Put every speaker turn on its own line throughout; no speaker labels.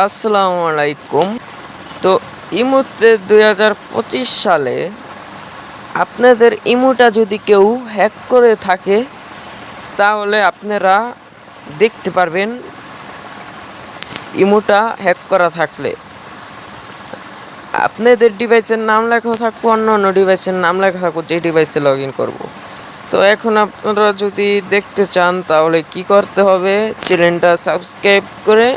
আসসালামু আলাইকুম। তো ইমোতে 2025 সালে আপনাদের ইমোটা যদি কেউ হ্যাক করে থাকে তাহলে আপনারা দেখতে পারবেন ইমোটা হ্যাক করা থাকলে আপনাদের ডিভাইসের নাম লেখা থাকবে, অন্য ডিভাইসের নাম লেখা থাকবে যে ডিভাইসে লগ ইন করবো। তো এখন আপনারা যদি দেখতে চান তাহলে কি করতে হবে, চ্যানেলটা সাবস্ক্রাইব করে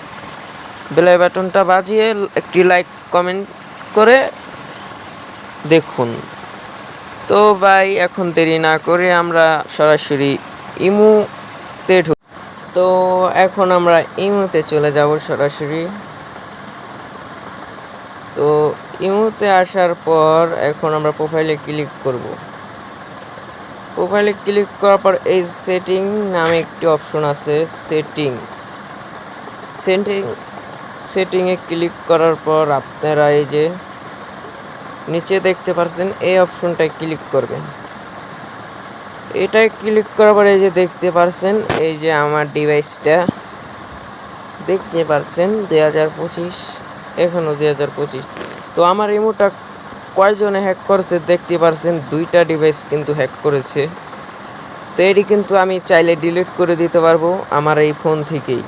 বেল বাটনটা বাজিয়ে একটি লাইক কমেন্ট করে দেখুন। তো ভাই এখন দেরি না করে আমরা সরাসরি ইমোতে তো এখন আমরা ইমোতে চলে যাব সরাসরি। তো ইমোতে আসার পর এখন আমরা প্রোফাইলে ক্লিক করব। প্রোফাইলে ক্লিক করার পর এই সেটিং নামে একটি অপশন আছে, সেটিংয়ে ক্লিক করার পর আপনারা এই যে নিচে দেখতে পাচ্ছেন এই অপশনটায় ক্লিক করবেন। এটাই ক্লিক করার পরে এই যে দেখতে পাচ্ছেন এই যে আমার ডিভাইসটা দেখতে পাচ্ছেন 2025, এখনো 2025। তো আমার ইমোটা কয়জনে হ্যাক করেছে দেখতে পাচ্ছেন, 2টা ডিভাইস কিন্তু হ্যাক করেছে। তো এটি কিন্তু আমি চাইলে ডিলিট করে দিতে পারবো আমার এই ফোন থেকেই।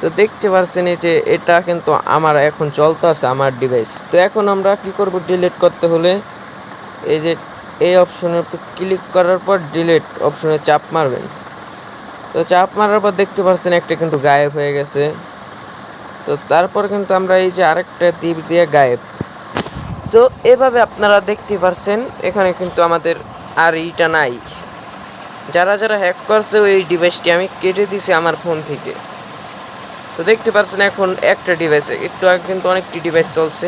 তো দেখতে পাচ্ছেন এই যে এটা কিন্তু আমার এখন চলতেছে আমার ডিভাইস। তো এখন আমরা কি করব, ডিলিট করতে হলে এই যে এই অপশনের উপর ক্লিক করার পর ডিলিট অপশনে চাপ মারবেন। তো চাপ মারার পর দেখতে পাচ্ছেন একটা কিন্তু গায়েব হয়ে গেছে। তো তারপর কিন্তু আমরা এই যে আরেকটা টিপ দিয়ে গায়েব। তো এভাবে আপনারা দেখতে পাচ্ছেন এখানে কিন্তু আমাদের আর এইটা নাই। যারা হ্যাক করছে ওই ডিভাইসটি আমি কেটে দিছি আমার ফোন থেকে। তো দেখতে পাচ্ছেন এখন একটা ডিভাইসে, একটু আগে কিন্তু অনেকটি ডিভাইস চলছে,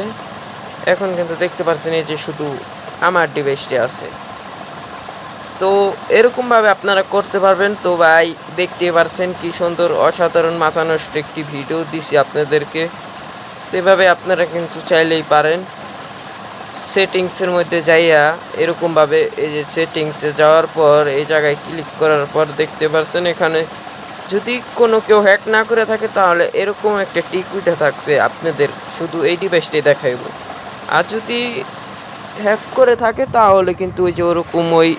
এখন কিন্তু দেখতে পাচ্ছেন এই যে শুধু আমার ডিভাইসটি আছে। তো এরকমভাবে আপনারা করতে পারবেন। তো ভাই দেখতে পাচ্ছেন কি সুন্দর অসাধারণ মাথা নষ্ট একটি ভিডিও দিছি আপনাদেরকে। তো এভাবে আপনারা কিন্তু চাইলেই পারেন। সেটিংসের মধ্যে যাইয়া এরকমভাবে এই যে সেটিংসে যাওয়ার পর এই জায়গায় ক্লিক করার পর দেখতে পাচ্ছেন এখানে যদি কোনো কেউ হ্যাক না করে থাকে তাহলে এরকম একটা টিক উঠে থাকবে, আপনাদের শুধু এই ডিভাইসটাই দেখাইব। আর যদি হ্যাক করে থাকে তাহলে কিন্তু ওই যে ওরকম ওই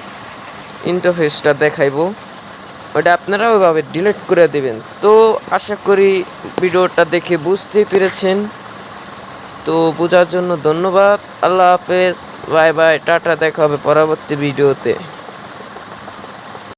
ইন্টারফেসটা দেখাইব, ওটা আপনারা ওইভাবে ডিলিট করে দেবেন। তো আশা করি ভিডিওটা দেখে বুঝতেই পেরেছেন। তো বোঝার জন্য ধন্যবাদ। আল্লাহ হাফেজ, বাই বাই, টাটা, দেখা হবে পরবর্তী ভিডিওতে।